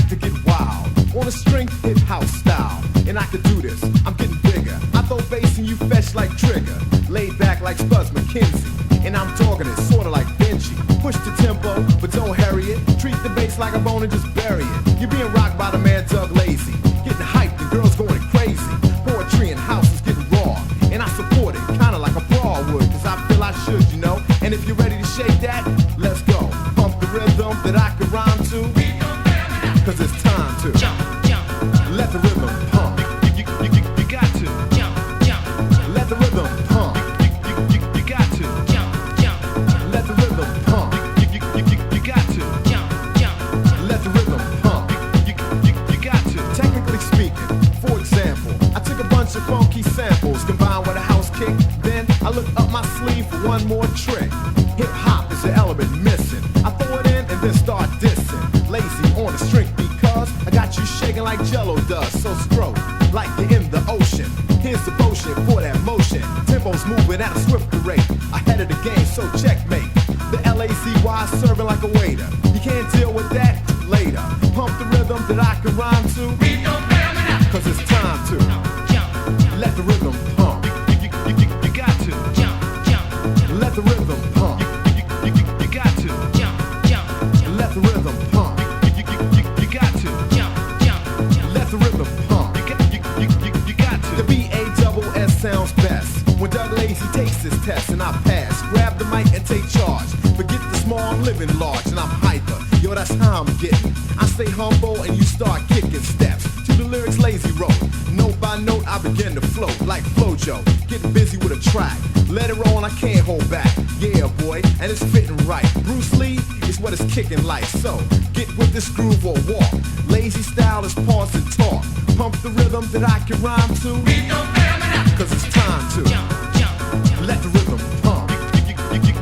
to get wild. On a string, hip house style. And I could do this, I'm getting bigger. I throw bass and you fetch like Trigger. Laid back like Spuzz McKenzie. And I'm dogging it, sorta like Benji. Push the tempo, but don't hurry it. Treat the bass like a bone and just bury it. You're being rocked by the man Doug Lazy. Getting hyped, the girls going crazy. Poetry and house is getting raw. And I support it, kinda like a brawl would. Cause I feel I should, you know. And if you're ready to shake that, let's go. Pump the rhythm that I can rhyme to. Cause it's time to Jump, jump, let the rhythm pump. you got to jump, jump, Let the rhythm pump. you got to jump, jump, Let the rhythm pump. you got to jump, jump, Let the rhythm pump. you got to. Technically speaking, for example, I took a bunch of funky samples combined with a house kick. Then I look up my sleeve for one more trick. Hip hop is the element missing. I throw it in and then start dissing. Lazy on the string because I got you shaking like Jello does. So stroke like you're in the ocean. Here's the potion for that motion. Tempo's moving at a swifter rate. Ahead of the game, so checkmate. The LACY serving like a waiter. You can't deal with that later. Pump the rhythm that I can rhyme to. Cause it's time to let the rhythm pump. You got to jump, jump, Let the rhythm pump. you got to jump, jump, Let the rhythm pump. you got to jump, jump, Let the rhythm pump. you got to. The BASS sounds best when Doug Lazy takes this test and I pass. Grab the mic and take charge. Forget the small, I'm living large and I'm hyper. Yo, that's how I'm getting. I stay humble and you start kicking steps to the lyrics Lazy wrote. Note by note, I begin to float like Flojo. Getting busy with a track. Let it roll and I can't hold back. Yeah, boy, and it's fitting right. Bruce Lee is what it's kicking like. So get with this groove or walk. Lazy style is pause and talk. Pump the rhythm that I can rhyme to. Cause it's time to Jump, jump, let the rhythm pump.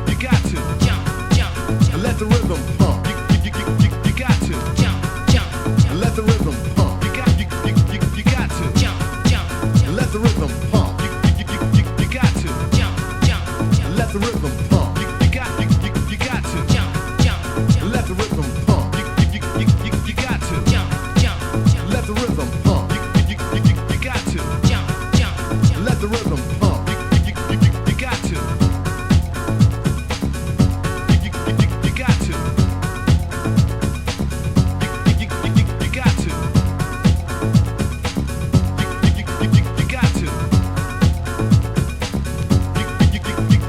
you got to jump, jump, Let the rhythm pump. you got to jump, jump, Let the rhythm pump. you got to jump, jump, Let the rhythm pump. you got to jump, jump, Let the rhythm pump. you got to jump, jump, Let the rhythm pump. you got to jump, jump, Let the rhythm pump. you got to jump, jump, Let the rhythm pump. you got to you got to you got to you got to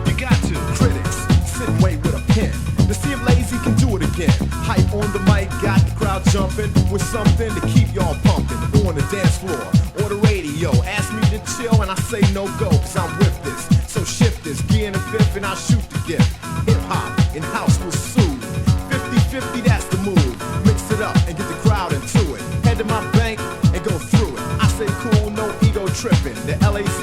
you got to. Critics sit and wait with a pen to see if Lazy can do it again. Hype on the mic, got the crowd jumping with something to keep y'all pumping. On the dance floor or the radio, ask me to chill and I say no go, cause I'm with this. So shift this, gear in the fifth and I'll shoot the gift. Hip hop and house will soothe. 50-50, that's the move. Mix it up and get the crowd into it. Head to my bank and go through it. I say cool, no ego tripping. The LAC